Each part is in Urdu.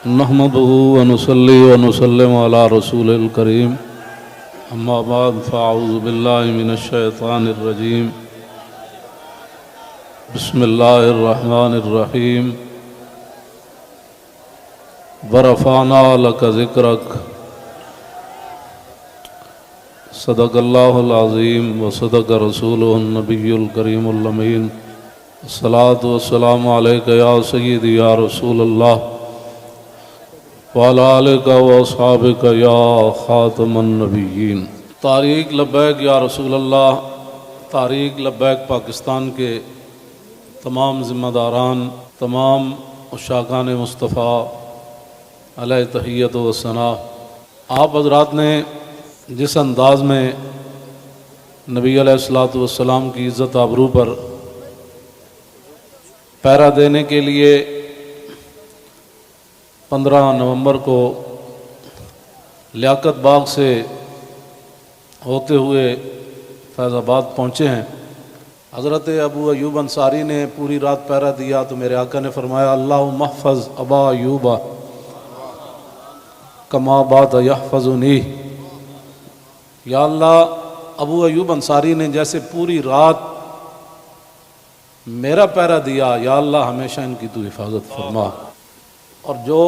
نحمده ونصلي ونسلم على رسول الكريم اما بعد فاعوذ بالله من الشيطان الرجيم بسم الله الرحمن الرحيم ورفعنا لك ذكرك صدق الله العظيم وصدق رسوله النبي الكريم الأمين الصلاة والسلام عليك يا سيدي يا رسول الله وعلى آلِكَ وَأَصْحَابِكَ يا خاتم النبیین۔ تحریک لبیک یا رسول اللہ، تحریک لبیک پاکستان کے تمام ذمہ داران، تمام عشاقان مصطفیٰ علیہ تحیت و ثنا، آپ حضرات نے جس انداز میں نبی علیہ الصلوۃ والسلام کی عزت آبرو پر پہرا دینے کے لیے 15 نومبر کو لیاقت باغ سے ہوتے ہوئے فیض آباد پہنچے ہیں، حضرت ابو ایوب انصاری نے پوری رات پہرا دیا تو میرے آقا نے فرمایا اللہم احفظ ابا ایوب کما بات یحفظنی، یا اللہ ابو ایوب انصاری نے جیسے پوری رات میرا پہرا دیا، یا اللہ ہمیشہ ان کی تو حفاظت فرما، اور جو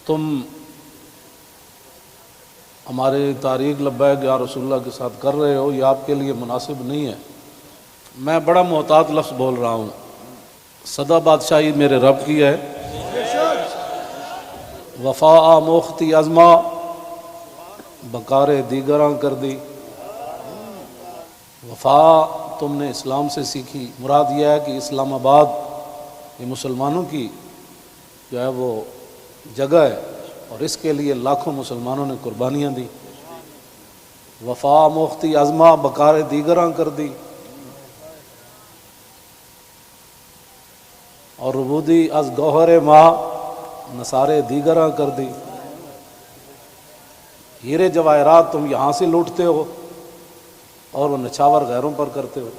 تم ہمارے تحریک لبیک یا رسول اللہ کے ساتھ کر رہے ہو یہ آپ کے لیے مناسب نہیں ہے۔ میں بڑا محتاط لفظ بول رہا ہوں، سدا بادشاہی میرے رب کی ہے، وفا موختی ازما بکار دیگراں کر دی۔ وفا تم نے اسلام سے سیکھی، مراد یہ ہے کہ اسلام آباد یہ مسلمانوں کی جو ہے وہ جگہ ہے اور اس کے لیے لاکھوں مسلمانوں نے قربانیاں دی۔ وفا موختی ازما بکار دیگراں کر دی، اور ربودی از گوہر ماں نثارے دیگراں کر دی۔ ہیرے جواہرات تم یہاں سے لوٹتے ہو اور وہ نچھاور غیروں پر کرتے ہو۔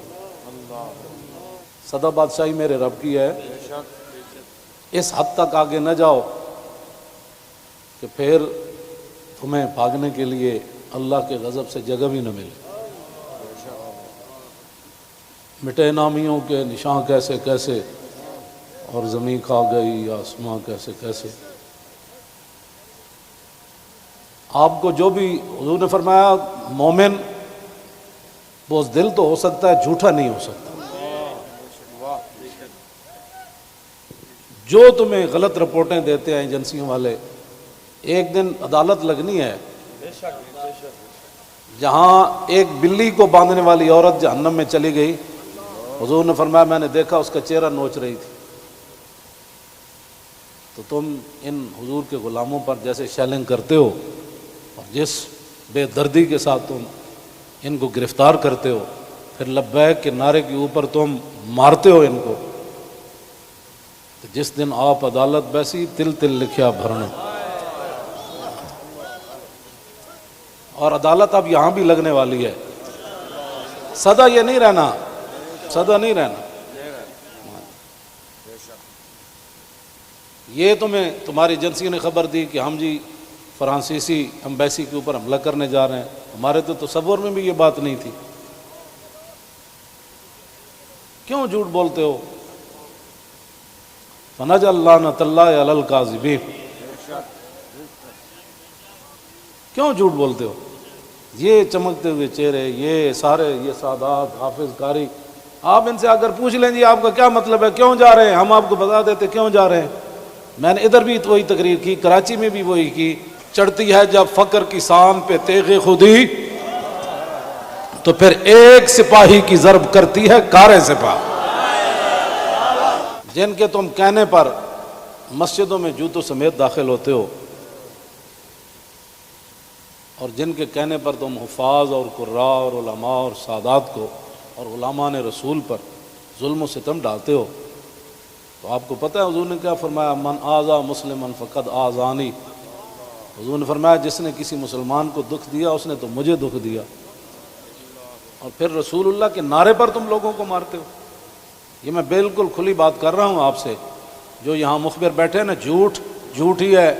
سدا بادشاہی میرے رب کی ہے، اس حد تک آگے نہ جاؤ کہ پھر تمہیں بھاگنے کے لیے اللہ کے غضب سے جگہ بھی نہ ملے۔ مٹے نامیوں کے نشاں کیسے کیسے، اور زمین کھا گئی آسماں کیسے کیسے۔ آپ کو جو بھی حضور نے فرمایا مومن بزدل تو ہو سکتا ہے، جھوٹا نہیں ہو سکتا۔ جو تمہیں غلط رپورٹیں دیتے ہیں ایجنسیوں والے، ایک دن عدالت لگنی ہے جہاں ایک بلی کو باندھنے والی عورت جہنم میں چلی گئی، حضور نے فرمایا میں نے دیکھا اس کا چہرہ نوچ رہی تھی۔ تو تم ان حضور کے غلاموں پر جیسے شیلنگ کرتے ہو اور جس بے دردی کے ساتھ تم ان کو گرفتار کرتے ہو، پھر لبیک کے نعرے کے اوپر تم مارتے ہو ان کو، تو جس دن آپ عدالت بیسی تل تل لکھیا بھرنا، اور عدالت اب یہاں بھی لگنے والی ہے۔ سدا یہ نہیں رہنا، سدا نہیں رہنا۔ یہ تمہیں تمہاری ایجنسی نے خبر دی کہ ہم جی فرانسیسی ایمبیسی کے اوپر حملہ کرنے جا رہے ہیں، ہمارے تو تصور میں بھی یہ بات نہیں تھی۔ کیوں جھوٹ بولتے ہو؟ فنجعل لعنۃ اللہ علی الکاذبین، کیوں جھوٹ بولتے ہو؟ یہ چمکتے ہوئے چہرے، یہ سارے، یہ سادات، حافظ قاری، آپ ان سے اگر پوچھ لیں جی آپ کا کیا مطلب ہے، کیوں جا رہے ہیں، ہم آپ کو بتا دیتے کیوں جا رہے ہیں۔ میں نے ادھر بھی وہی تقریر کی، کراچی میں بھی وہی کی۔ چڑھتی ہے جب فقر کی سان پہ تیغ خودی، تو پھر ایک سپاہی کی ضرب کرتی ہے کارِ سپاہ۔ جن کے تم کہنے پر مسجدوں میں جوتوں سمیت داخل ہوتے ہو، اور جن کے کہنے پر تم حفاظ اور قراء اور علماء اور سادات کو اور علماء رسول پر ظلم و ستم ڈالتے ہو، تو آپ کو پتہ ہے حضور نے کیا فرمایا، من آذا مسلما فقد آذانی۔ حضور نے فرمایا جس نے کسی مسلمان کو دکھ دیا اس نے تو مجھے دکھ دیا، اور پھر رسول اللہ کے نعرے پر تم لوگوں کو مارتے ہو۔ یہ میں بالکل کھلی بات کر رہا ہوں آپ سے جو یہاں مخبر بیٹھے ہیں نا، جھوٹ ہی ہے.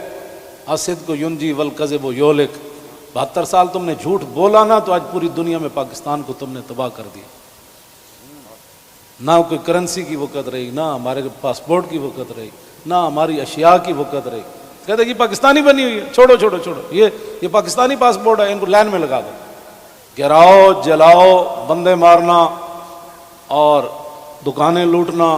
الصدق ینجی والکذب یہلک. 72 سال تم نے جھوٹ بولا نا، تو آج پوری دنیا میں پاکستان کو تم نے تباہ کر دیا. نہ کوئی کرنسی کی وقت رہی، نہ ہمارے پاسپورٹ کی وقت رہی، نہ ہماری اشیاء کی وقت رہی. کہتے یہ پاکستانی بنی ہوئی ہے، چھوڑو چھوڑو چھوڑو، یہ پاکستانی پاسپورٹ ہے، ان کو لائن میں لگا دو. گراؤ، جلاؤ، بندے مارنا اور دکانیں لوٹنا،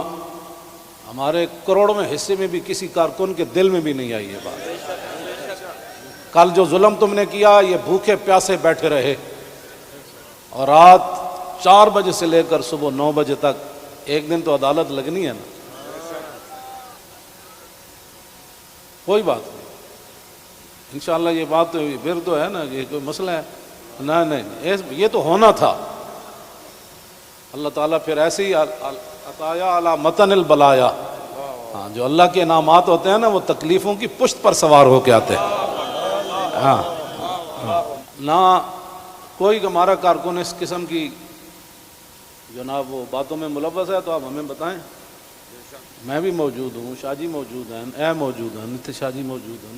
ہمارے کروڑوں میں حصے میں بھی کسی کارکن کے دل میں بھی نہیں آئی یہ بات. کل جو ظلم تم نے کیا، یہ بھوکے پیاسے بیٹھے رہے اور رات 4 بجے سے لے کر صبح 9 بجے تک. ایک دن تو عدالت لگنی ہے نا. کوئی بات نہیں، انشاءاللہ یہ بات پھر تو ہے نا، یہ کوئی مسئلہ ہے؟ نہیں، یہ تو ہونا تھا. اللہ تعالیٰ پھر ایسے ہی عطایا علی متن البلایا. ہاں، جو اللہ کے انعامات ہوتے ہیں نا، وہ تکلیفوں کی پشت پر سوار ہو کے آتے ہیں. ہاں، نہ کوئی ہمارا کارکن اس قسم کی جناب وہ باتوں میں ملوث ہے تو آپ ہمیں بتائیں. میں بھی موجود ہوں، شاہ جی موجود ہیں، اے موجود ہیں، نتیش شاہ جی موجود ہیں،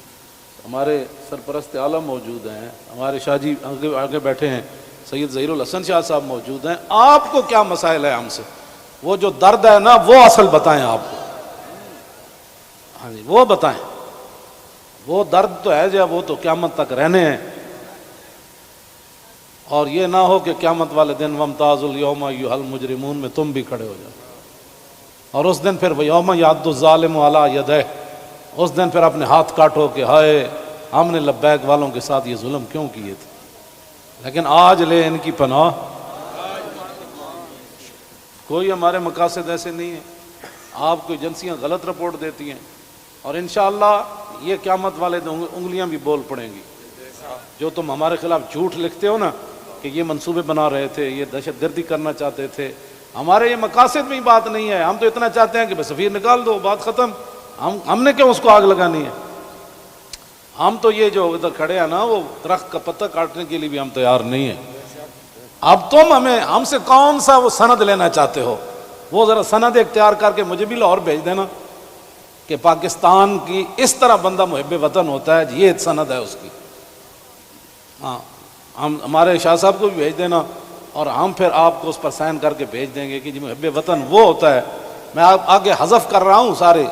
ہمارے سرپرست عالم موجود ہیں، ہمارے شاہ جی آگے بیٹھے ہیں، سید ظہیر الحسن شاہ صاحب موجود ہیں. آپ کو کیا مسائل ہے ہم سے؟ وہ جو درد ہے نا، وہ اصل بتائیں آپ کو. ہاں جی، وہ بتائیں. وہ درد تو ہے جو وہ تو قیامت تک رہنے ہیں. اور یہ نہ ہو کہ قیامت والے دن وامتاز الیوم ایھا المجرمون میں تم بھی کھڑے ہو جاؤ. اور اس دن پھر یوم یعض الظالم علی یدیہ، اس دن پھر اپنے ہاتھ کاٹو کہ ہائے ہم نے لبیک والوں کے ساتھ یہ ظلم کیوں کیے تھے. لیکن آج لے ان کی پناہ. کوئی ہمارے مقاصد ایسے نہیں ہیں. آپ کو ایجنسیاں غلط رپورٹ دیتی ہیں اور انشاءاللہ یہ قیامت والے دن انگلیاں بھی بول پڑیں گی. جو تم ہمارے خلاف جھوٹ لکھتے ہو نا کہ یہ منصوبے بنا رہے تھے، یہ دہشت گردی کرنا چاہتے تھے، ہمارے یہ مقاصد میں بات نہیں ہے. ہم تو اتنا چاہتے ہیں کہ بس سفیر نکال دو، بات ختم. ہم نے کیوں اس کو آگ لگانی ہے؟ ہم تو یہ جو ادھر کھڑے ہیں نا، وہ درخت کا پتہ کاٹنے کے لیے بھی ہم تیار نہیں ہیں. اب تم ہم سے کون سا وہ سند لینا چاہتے ہو؟ وہ ذرا سند اختیار کر کے مجھے بھی لاہور بھیج دینا کہ پاکستان کی اس طرح بندہ محب وطن ہوتا ہے، یہ سند ہے اس کی. ہاں، ہمارے شاہ صاحب کو بھی بھیج دینا اور ہم پھر آپ کو اس پر سائن کر کے بھیج دیں گے کہ جی محب وطن وہ ہوتا ہے. میں آگے حذف کر رہا ہوں سارے.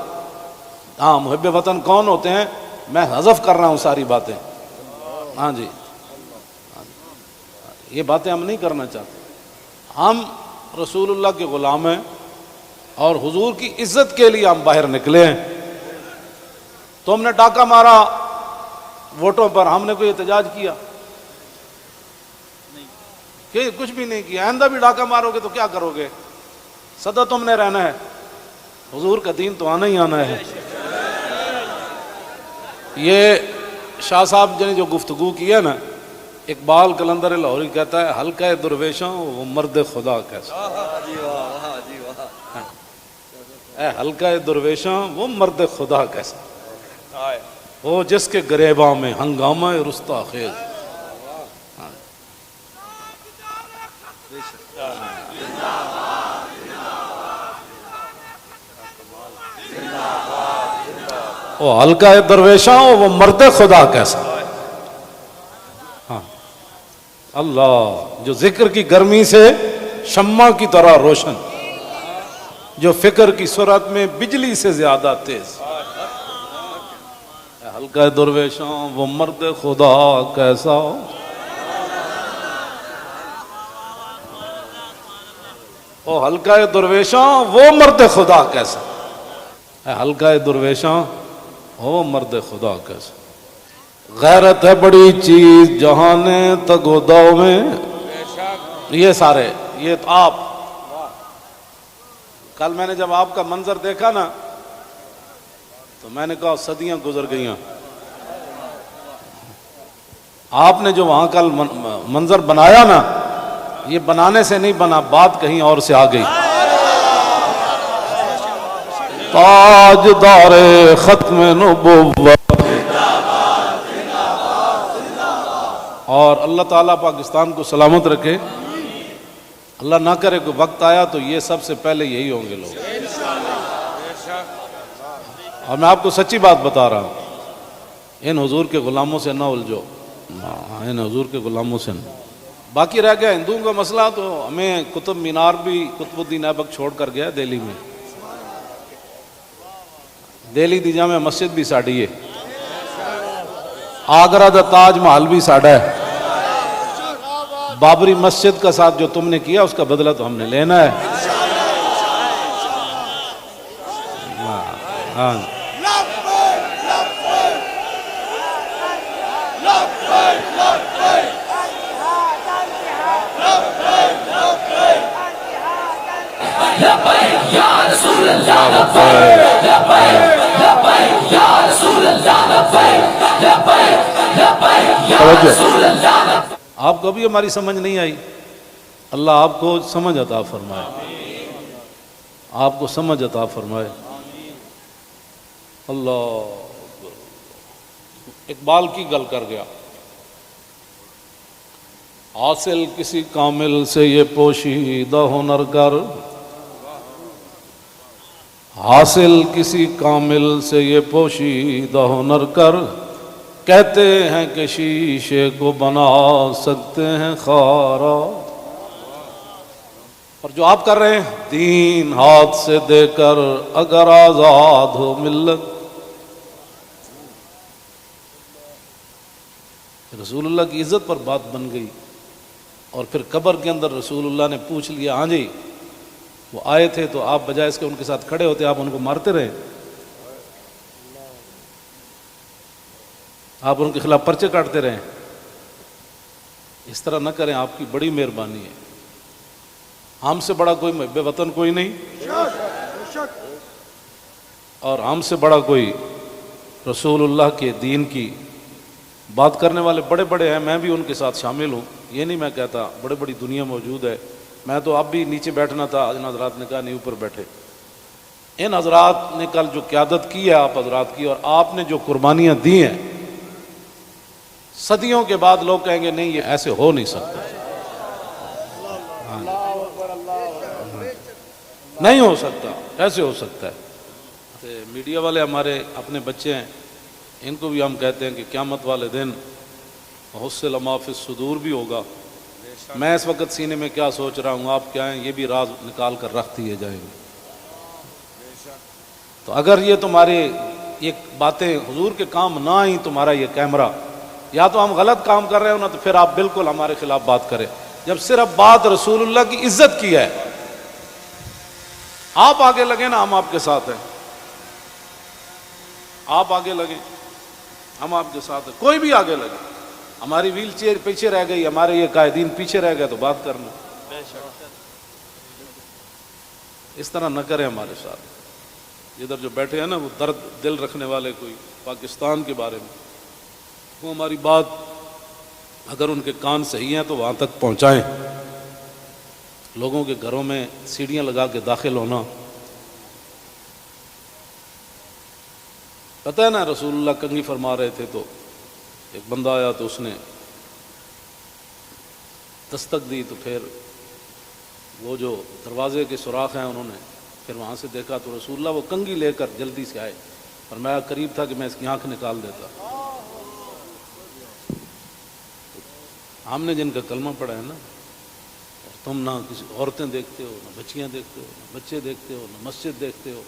ہاں، محب وطن کون ہوتے ہیں میں حذف کر رہا ہوں ساری باتیں. ہاں جی، یہ باتیں ہم نہیں کرنا چاہتے. ہم رسول اللہ کے غلام ہیں اور حضور کی عزت کے لیے ہم باہر نکلے ہیں. تم نے ڈاکہ مارا ووٹوں پر، ہم نے کوئی احتجاج کیا؟ کہ کچھ بھی نہیں کیا. آئندہ بھی ڈاکہ مارو گے تو کیا کرو گے؟ سدا تم نے رہنا ہے. حضور کا دین تو آنا ہی آنا ہے. یہ شاہ صاحب نے جو گفتگو کی ہے نا، اقبال قلندر لاہوری کہتا ہے حلقہ درویشاں وہ مرد خدا کیسا. اے حلقہ درویشاں وہ مرد خدا کیسا، وہ جس کے گریباں میں ہنگامہ رستا خیز. وہ حلقہ درویشاں وہ مرد خدا کیسا. ہاں، اللہ جو ذکر کی گرمی سے شمع کی طرح روشن، جو فکر کی سرعت میں بجلی سے زیادہ تیز. حلقہ درویشاں وہ مرد خدا کیسا. او حلقہ درویشاں وہ مرد خدا کیسا. حلقہ درویشاں وہ مرد خدا کیسا. غیرت ہے بڑی چیز جہانے تگو دو میں. یہ سارے یہ آپ کل میں نے جب آپ کا منظر دیکھا نا تو میں نے کہا صدیاں گزر گئیں. آپ نے جو وہاں کل منظر بنایا نا، یہ بنانے سے نہیں بنا، بات کہیں اور سے آ گئی. تاجدار ختم نبوت. اور اللہ تعالیٰ پاکستان کو سلامت رکھے. اللہ نہ کرے کوئی وقت آیا تو یہ سب سے پہلے یہی ہوں گے لوگ. اور میں آپ کو سچی بات بتا رہا ہوں، ان حضور کے غلاموں سے نہ الجھو، ان حضور کے غلاموں سے نہ۔ باقی رہ گیا ہندوؤں کا مسئلہ، تو ہمیں قطب مینار بھی قطب الدین ایبک چھوڑ کر گیا دہلی میں، دہلی دی جامع مسجد بھی ساڑی ہے، آگرہ دا تاج محل بھی ساڑا ہے، بابری مسجد کا ساتھ جو تم نے کیا اس کا بدلہ تو ہم نے لینا ہے۔ ہاں آپ کو بھی ہماری سمجھ نہیں آئی، اللہ آپ کو سمجھ عطا فرمائے، آپ کو سمجھ عطا فرمائے۔ اللہ اقبال کی گل کر گیا، حاصل کسی کامل سے یہ پوشیدہ ہنر کر، حاصل کسی کامل سے یہ پوشیدہ ہنر کر، کہتے ہیں کہ شیشے کو بنا سکتے ہیں خارا۔ اور جو آپ کر رہے ہیں، دین ہاتھ سے دے کر اگر آزاد ہو ملت، رسول اللہ کی عزت پر بات بن گئی، اور پھر قبر کے اندر رسول اللہ نے پوچھ لیا، ہاں جی وہ آئے تھے تو آپ بجائے اس کے ان کے ساتھ کھڑے ہوتے آپ ان کو مارتے رہے، آپ ان کے خلاف پرچے کاٹتے رہے، اس طرح نہ کریں، آپ کی بڑی مہربانی ہے، ہم سے بڑا کوئی محب وطن کوئی نہیں، اور ہم سے بڑا کوئی رسول اللہ کے دین کی بات کرنے والے بڑے بڑے ہیں، میں بھی ان کے ساتھ شامل ہوں، یہ نہیں میں کہتا، بڑے بڑی دنیا موجود ہے، میں تو اب بھی نیچے بیٹھنا تھا، ان حضرات نے کہا نہیں اوپر بیٹھے۔ ان حضرات نے کل جو قیادت کی ہے آپ حضرات کی، اور آپ نے جو قربانیاں دی ہیں، صدیوں کے بعد لوگ کہیں گے نہیں یہ ایسے ہو نہیں سکتا، نہیں ہو سکتا، ایسے ہو سکتا ہے۔ میڈیا والے ہمارے اپنے بچے ہیں، ان کو بھی ہم کہتے ہیں کہ قیامت والے دن حصل ما فی الصدور بھی ہوگا۔ میں اس وقت سینے میں کیا سوچ رہا ہوں، آپ کیا ہیں، یہ بھی راز نکال کر رکھ دیے جائیں گے۔ تو اگر یہ تمہاری یہ باتیں حضور کے کام نہ آئیں، تمہارا یہ کیمرہ، یا تو ہم غلط کام کر رہے ہو نا، تو پھر آپ بالکل ہمارے خلاف بات کریں۔ جب صرف بات رسول اللہ کی عزت کی ہے، آپ آگے لگیں نا، ہم آپ کے ساتھ ہیں، آپ آگے لگیں، ہم آپ کے ساتھ ہیں، کوئی بھی آگے لگے، ہماری ویل چیئر پیچھے رہ گئی، ہمارے یہ قائدین پیچھے رہ گئے تو بات کرنا، اس طرح نہ کریں ہمارے ساتھ۔ ادھر جو بیٹھے ہیں نا، وہ درد دل رکھنے والے کوئی پاکستان کے بارے میں، وہ ہماری بات اگر ان کے کان صحیح ہیں تو وہاں تک پہنچائیں۔ لوگوں کے گھروں میں سیڑھیاں لگا کے داخل ہونا، پتہ ہے نا رسول اللہ کنگھی فرما رہے تھے تو ایک بندہ آیا تو اس نے دستک دی، تو پھر وہ جو دروازے کے سوراخ ہیں انہوں نے پھر وہاں سے دیکھا تو رسول اللہ وہ کنگھی لے کر جلدی سے آئے، اور میں قریب تھا کہ میں اس کی آنکھ نکال دیتا۔ ہم نے جن کا کلمہ پڑھا ہے نا، اور تم نہ کسی عورتیں دیکھتے ہو، نہ بچیاں دیکھتے ہو، نہ بچے دیکھتے ہو، نہ مسجد دیکھتے ہو،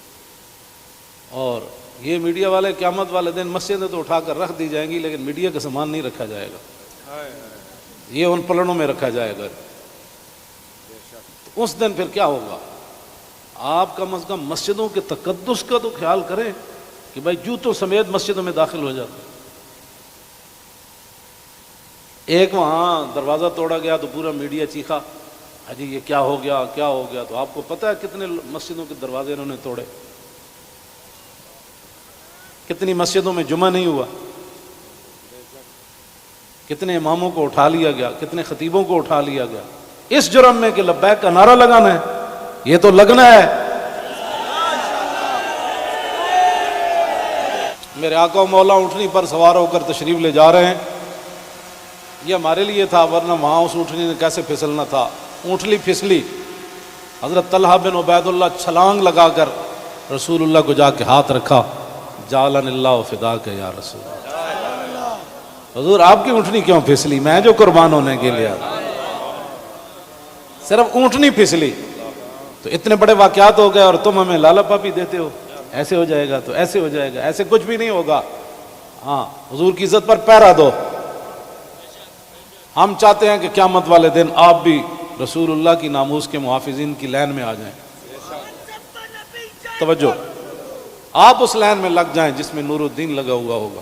اور یہ میڈیا والے قیامت والے دن مسجدیں تو اٹھا کر رکھ دی جائیں گی، لیکن میڈیا کا سامان نہیں رکھا جائے گا، یہ ان پلڑوں میں رکھا جائے گا۔ تو اس دن پھر کیا ہوگا؟ آپ کم از کم مسجدوں کے تقدس کا تو خیال کریں کہ بھائی جوتوں سمیت مسجدوں میں داخل ہو جاتے۔ ایک وہاں دروازہ توڑا گیا تو پورا میڈیا چیخا، حجی یہ کیا ہو گیا، کیا ہو گیا؟ تو آپ کو پتہ ہے کتنے مسجدوں کے دروازے انہوں نے توڑے، کتنی مسجدوں میں جمعہ نہیں ہوا، کتنے اماموں کو اٹھا لیا گیا، کتنے خطیبوں کو اٹھا لیا گیا، اس جرم میں کہ لبیک کا نعرہ لگانا ہے، یہ تو لگنا ہے۔ میرے آقا و مولا اونٹنی پر سوار ہو کر تشریف لے جا رہے ہیں، یہ ہمارے لیے تھا، ورنہ وہاں اس اونٹنی نے کیسے پھسلنا تھا، اونٹلی پھسلی، حضرت طلحہ بن عبید اللہ چھلانگ لگا کر رسول اللہ کو جا کے ہاتھ رکھا، جعلن اللہ فداک یا رسول اللہ۔ حضور آپ کی اونٹنی کیوں پھسلی؟ میں جو قربان ہونے کے لیے صرف اونٹنی پھسلی تو اتنے بڑے واقعات ہو گئے اور تم ہمیں لالا پاپی دیتے ہو، ایسے ہو جائے گا تو ایسے ہو جائے گا، ایسے کچھ بھی نہیں ہوگا۔ ہاں حضور کی عزت پر پہرا دو۔ ہم چاہتے ہیں کہ قیامت والے دن آپ بھی رسول اللہ کی ناموس کے محافظین کی لائن میں آ جائیں۔ توجہ، آپ اس لائن میں لگ جائیں جس میں نور الدین لگا ہوا ہوگا،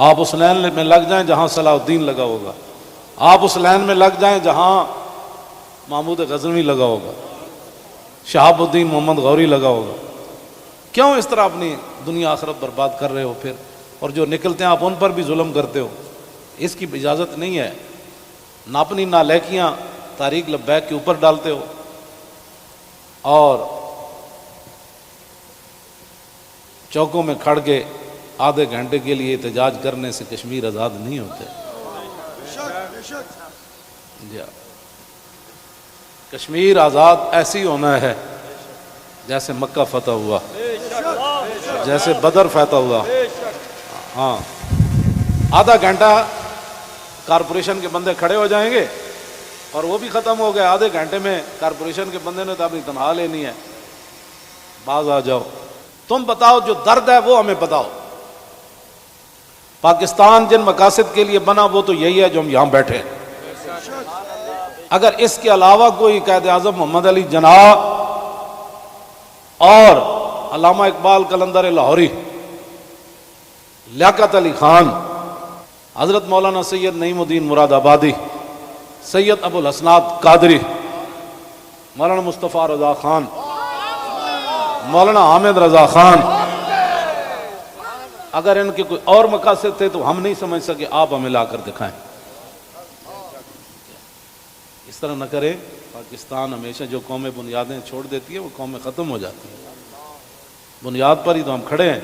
آپ اس لائن میں لگ جائیں جہاں صلاح الدین لگا ہوگا، آپ اس لائن میں لگ جائیں جہاں محمود غزنوی لگا ہوگا، شہاب الدین محمد غوری لگا ہوگا۔ کیوں اس طرح اپنی دنیا آخرت برباد کر رہے ہو پھر؟ اور جو نکلتے ہیں آپ ان پر بھی ظلم کرتے ہو، اس کی اجازت نہیں ہے۔ نہ اپنی نالائکیاں تاریخ لبیک کے اوپر ڈالتے ہو، اور چوکوں میں کھڑ کے آدھے گھنٹے کے لیے احتجاج کرنے سے کشمیر آزاد نہیں ہوتے۔ کشمیر آزاد ایسی ہونا ہے جیسے مکہ فتح ہوا، جیسے بدر فتح ہوا۔ ہاں آدھا گھنٹہ کارپوریشن کے بندے کھڑے ہو جائیں گے اور وہ بھی ختم ہو گئے، آدھے گھنٹے میں کارپوریشن کے بندے نے تو اپنی تنخواہ لینی ہے، باز آ جاؤ۔ تم بتاؤ جو درد ہے وہ ہمیں بتاؤ۔ پاکستان جن مقاصد کے لیے بنا وہ تو یہی ہے جو ہم یہاں بیٹھے ہیں۔ اگر اس کے علاوہ کوئی قائد اعظم محمد علی جناح اور علامہ اقبال قلندر لاہوری، لیاقت علی خان، حضرت مولانا سید نعیم الدین مراد آبادی، سید ابو الحسنات قادری، مولانا مصطفیٰ رضا خان، مولانا حامد رضا خان، اگر ان کے کوئی اور مقاصد تھے تو ہم نہیں سمجھ سکے، آپ ہمیں لا کر دکھائیں۔ اس طرح نہ کریں۔ پاکستان ہمیشہ جو قومیں بنیادیں چھوڑ دیتی ہیں وہ قومیں ختم ہو جاتی ہیں۔ بنیاد پر ہی تو ہم کھڑے ہیں۔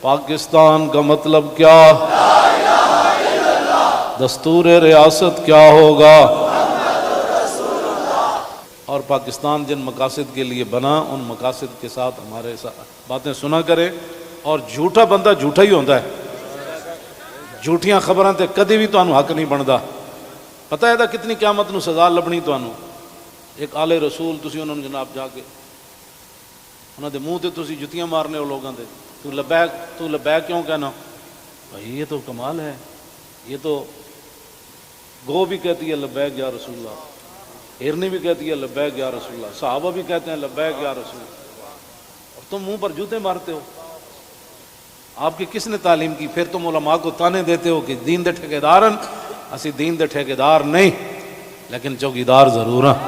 پاکستان کا مطلب کیا؟ دستور ریاست کیا ہوگا؟ اور پاکستان جن مقاصد کے لیے بنا ان مقاصد کے ساتھ ہمارے باتیں سنا کرے۔ اور جھوٹا بندہ جھوٹا ہی ہوتا ہے، جھوٹیاں خبراں تے کدی بھی تانوں حق نہیں بنتا۔ پتہ ہے کتنی قیامت نو سزا لبنی تانوں۔ ایک آلے رسول تسی انہوں نے جناب جا کے انہوں دے منہ تے تسی جتیاں مارنے ہو لوگاں دے، تو لبیک کیوں کہنا؟ بھائی یہ تو کمال ہے، یہ تو گو بھی کہتی ہے لبیک یا رسول اللہ، ہرنی بھی کہتی ہے لبیک یا رسول اللہ، صحابہ بھی کہتے ہیں لبیک یا رسول اللہ، اور تم منہ پر جوتے مارتے ہو۔ آپ کی کس نے تعلیم کی؟ پھر تم علماء کو تانے دیتے ہو کہ دین دے ٹھیکیدارن، اسی دین دے ٹھیکیدار نہیں لیکن چوکیدار ضرور ہیں۔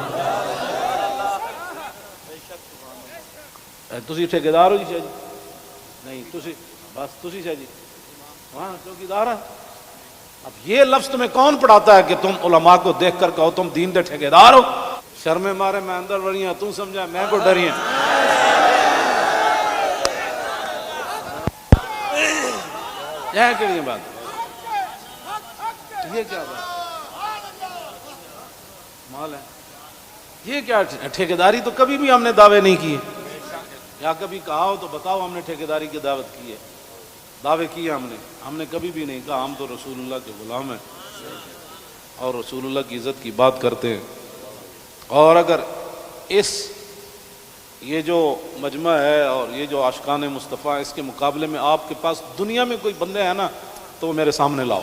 تسی ٹھیکیدار ہو جی شاہ جی؟ نہیں تسی بس تسی شاہ جی ہاں چوکیدار ہیں۔ اب یہ لفظ تمہیں کون پڑھاتا ہے کہ تم علماء کو دیکھ کر کہو تم دین دے ٹھیکیدار ہو؟ شرم مارے میں اندر بڑی ہوں، تم سمجھا میں کو ڈری ہیں۔ یہ کیڑی بات؟ یہ کیا بات مال ہے؟ یہ کیا ٹھیکیداری تو کبھی بھی ہم نے دعوے نہیں کیے، یا کبھی کہا ہو تو بتاؤ ہم نے ٹھیکیداری کی دعوت کی ہے، دعوے کیے ہم نے کبھی بھی نہیں کہا۔ ہم تو رسول اللہ کے غلام ہیں اور رسول اللہ کی عزت کی بات کرتے ہیں۔ اور اگر یہ جو مجمع ہے اور یہ جو عاشقان مصطفیٰ، اس کے مقابلے میں آپ کے پاس دنیا میں کوئی بندے ہیں نا تو وہ میرے سامنے لاؤ۔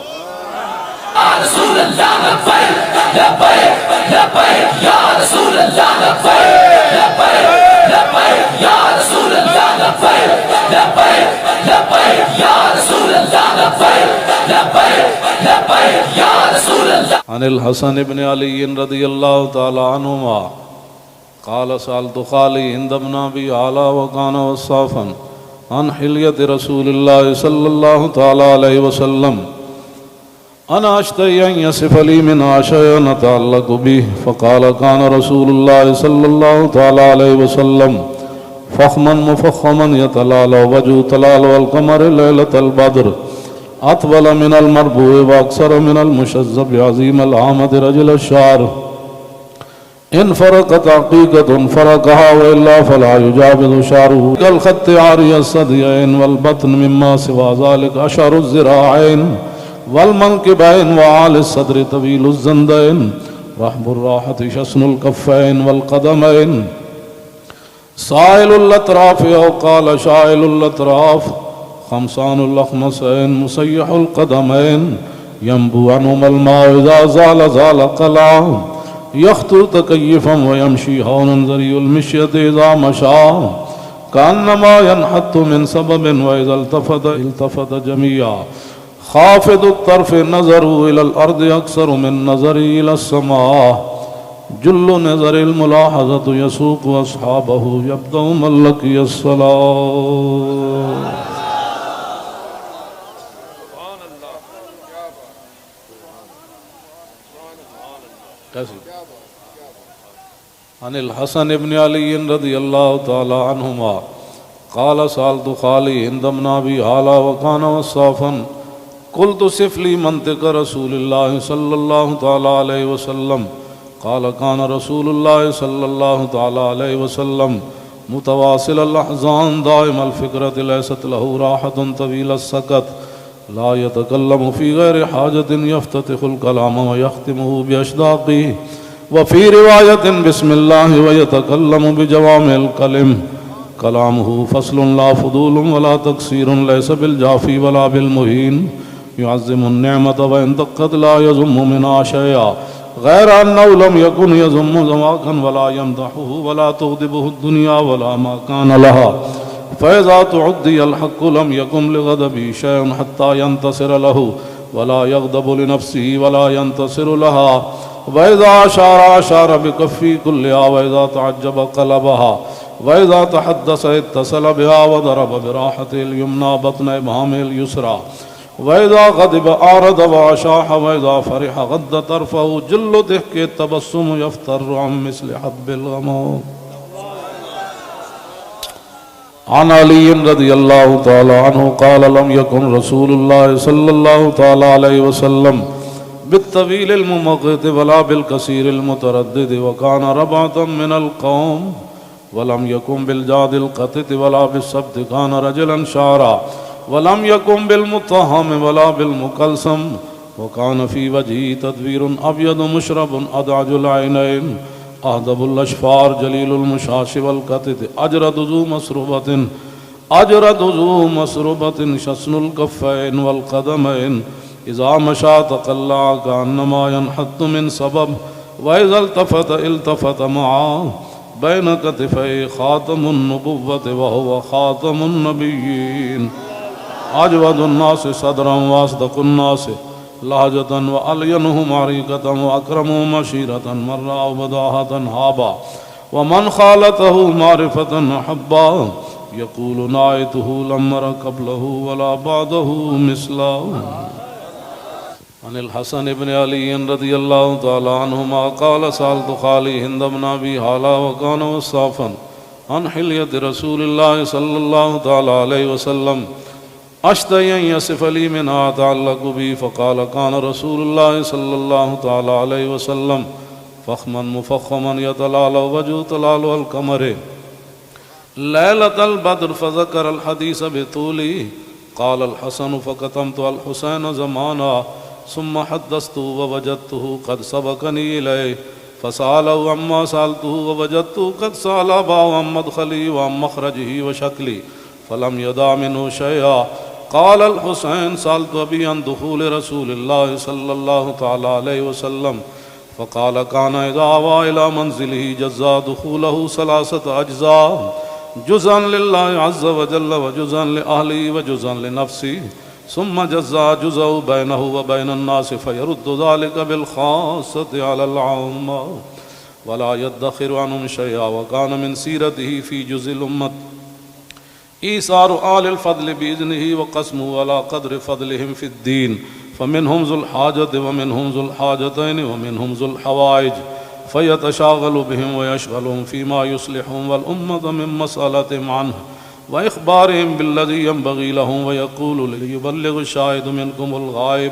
رسول اللہ لبیک لبیک لبیک یا رسول اللہ لبیک لبیک لبیک یا رسول اللہ لبیک لبیک لبیک یا رسول اللہ لبیک لبیک لبیک یا رسول اللہ۔ عن الحسن بن علی رضی اللہ تعالی عنہما قال سألت خالي عند ابن أبي علا وكان وصافا عن حلية رسول الله صلى الله تعالى عليه وسلم أنا أشتهي أن يصف لي منها شيئا نتعلق به فقال كان رسول الله صلى الله تعالى عليه وسلم فخما مفخما يتلالى وجهه تلالى القمر ليلة البدر أطول من المربوع وأقصر من المشذب عظيم العامة رجل الشعر إن فرقت عقيقة فرقها وإلا فلا يجاوز شعره كالخط عاري الثديين والبطن مما سوى ذلك أشعر الذراعين والمنكبين وعالي الصدر طويل الزندين رحب الراحة شسن الكفين والقدمين سائل الأطراف أو قال شائل الأطراف خمسان الأخمسين مسيح القدمين ينبو عنهما الماء إذا زال زال قلعا يخطو تكيفا ويمشي هونا ذري المشية إذا مشى كأنما ينحط من سبب وإذا التفت جميعا خافض الطرف نظره إلى الأرض أكثر من نظره إلى السماء جل نظر الملاحظة يسوق أصحابه يبدأ من لقي الصلاة. عن الحسن بن علي رضي الله تعالى عنهما قال سألت خالي هند بن أبي هالة وكان وصافا قلت صف لي منطق رسول الله صلى الله تعالى عليه وسلم قال كان رسول الله صلى الله تعالى عليه وسلم متواصل الأحزان دائم الفكرة ليست له راحة طويل السكت لا يتكلم في غير حاجة يفتتح الكلام ويختمه بأشداقه وفي رواية بسم الله ويتكلم بجوامع الكلم كلامه فصل لا فضول ولا تقصير ليس بالجافي ولا بالمهين يعظم النعمة وإن دقت لا يذم منها شيئا غير أنه لم يكن يذم زواكا ولا يمدحه ولا تغضبه الدنيا ولا ما كان لها فإذا تعدي الحق لم يكن لغضبه شيء حتى ينتصر له ولا يغضب لنفسه ولا ينتصر لها وإذا أشار بكفي كلها وإذا تعجب قلبها وإذا تحدث اتصل بها وضرب براحته اليمنى بطن إبهامه اليسرى وإذا غضب أعرض وأشاح وإذا فرح غض طرفه جل ضحك التبسم يفتر عن مثل حب الغمام. عن علي رضي الله تعالى عنه قال لم يكن رسول الله صلى الله تعالى عليه وسلم بالطويل الممقت ولا بالكثير المتردد وكان ربعة من القوم ولم يكن بالجاد القتت ولا بالسبت كان رجلا شعرا ولم يكن بالمطهم ولا بالمكلسم وكان في وجهه تدبير أبيض مشرب أدعج العينين أهدب الأشفار جليل المشاش والقتت أجرد ذو مسربة شسن الكفين والقدمين إذا مشى تقلع كأنما ينحط من سبب وإذا التفت معه بين كتفي خاتم النبوة وهو خاتم النبيين أجود الناس صدرا وأصدق الناس لهجة وألينهم عريقة وأكرمهم مشيرة مرة وبداهة هابا ومن خالته معرفة أحبا يقول نايته لم أر قبله ولا بعده مثله. عن الحسن بن علي رضي الله تعالى عنهما قال سألت خالي هند بن أبي هالة وكان وصافا عن حلية رسول الله صلى الله تعالى عليه وسلم أشتهي أن يصف لي منها أتعلق بي فقال كان رسول الله صلى الله تعالى عليه وسلم فخما مفخما يتلالى وجه تلال القمر ليلة البدر فذكر الحديث بطوله قال الحسن فكتمت الحسين زمانا ثم حدثته ووجدته قد سبقني إليه فسأله عما سألته ووجدته قد سأل أباه عن مدخلي وعن مخرجه وشكلي فلم يدع منه شيئا. قال الحسين سألت أبي عن دخول رسول الله صلى الله تعالى عليه وسلم فقال كان إذا آوى إلى منزله جزا دخوله 3 أجزاء جزءا لله عز وجل وجزءا لأهله وجزءا لنفسه ثم جزا جزء بينه وبين الناس فيرد ذلك بالخاصة على العامة ولا يدخر عنهم شيئا. وكان من سيرته في جزء الأمة إيثار آل الفضل بإذنه وقسمه على قدر فضلهم في الدين فمنهم ذو الحاجة ومنهم ذو الحاجتين ومنهم ذو الحوائج فيتشاغل بهم ويشغلهم فيما يصلحهم والأمة من مسألتهم عنه وإخبارهم بالذي ينبغي لهم ويقول ليبلغ الشاهد منكم الغائب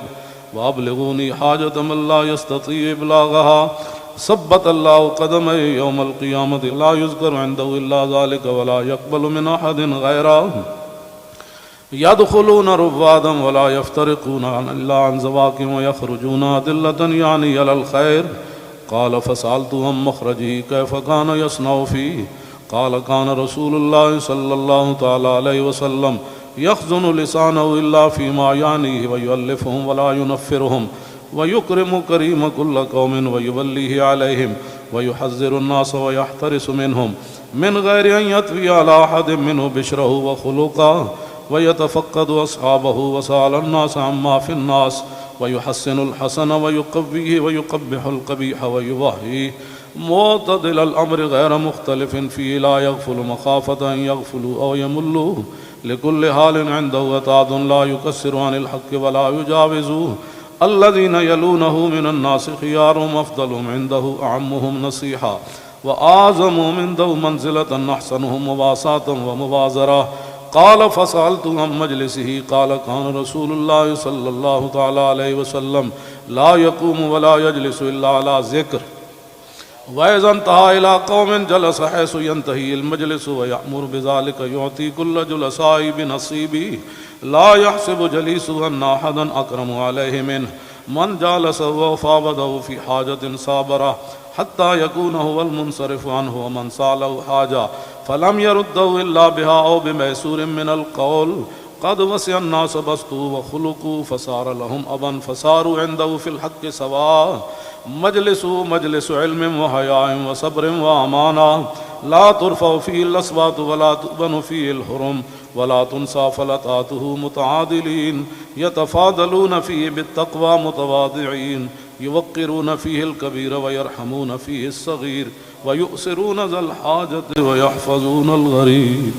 وأبلغوني حاجة من لا يستطيع إبلاغها ثبت الله قدمه يوم القيامة لا يذكر عنده إلا ذلك ولا يقبل من أحد غيره يدخلون رفادا ولا يفترقون إلا عن زواكم ويخرجون أدلة يعني على الخير. قال فسألت عن مخرجه كيف كان يصنع فيه؟ قال كان رسول الله صلى الله تعالى عليه وسلم يخزن لسانه إلا فيما يعنيه ويؤلفهم ولا ينفرهم ويكرم كريم كل قوم ويوليه عليهم ويحذر الناس ويحترس منهم من غير أن يطوي على أحد منه بشره وخلقه ويتفقد أصحابه وسأل الناس عما في الناس ويحسن الحسن ويقويه ويقبح القبيح ويوهيه معتدل الأمر غير مختلف فيه لا يغفل مخافة أن يغفلوا أو يملوا لكل حال عنده وتعد لا يكسر عن الحق ولا يجاوزوه. الذين يلونه من الناس خيارهم أفضلهم عنده أعمهم نصيحا وأعظمهم عنده منزلة أحسنهم مواساة ومبازرة. قال فسألت عن مجلسه قال كان رسول الله صلى الله تعالى عليه وسلم لا يقوم ولا يجلس إلا على ذكر وإذا انتهى إلى قوم جلس حيث ينتهي المجلس ويأمر بذلك يعطي كل جلساء بنصيبه لا يحسب جليسه أن أحدا أكرم عليه منه من جالسه وفاوضه في حاجة صابره حتى يكون هو المنصرف عنه ومن سأله حاجة فلم يرده إلا بها أو بميسور من القول قد وسع الناس بسطوا وخلقوا فصار لهم أبا فصاروا عنده في الحق سواء. مجلس علم وحياء وصبر وأمانة لا ترفع فيه الأصوات ولا تؤبن فيه الحرم ولا تنسى فلتاته متعادلين يتفاضلون فيه بالتقوى متواضعين يوقرون فيه الكبير ويرحمون فيه الصغير ويؤسرون ذا الحاجة ويحفظون الغريب.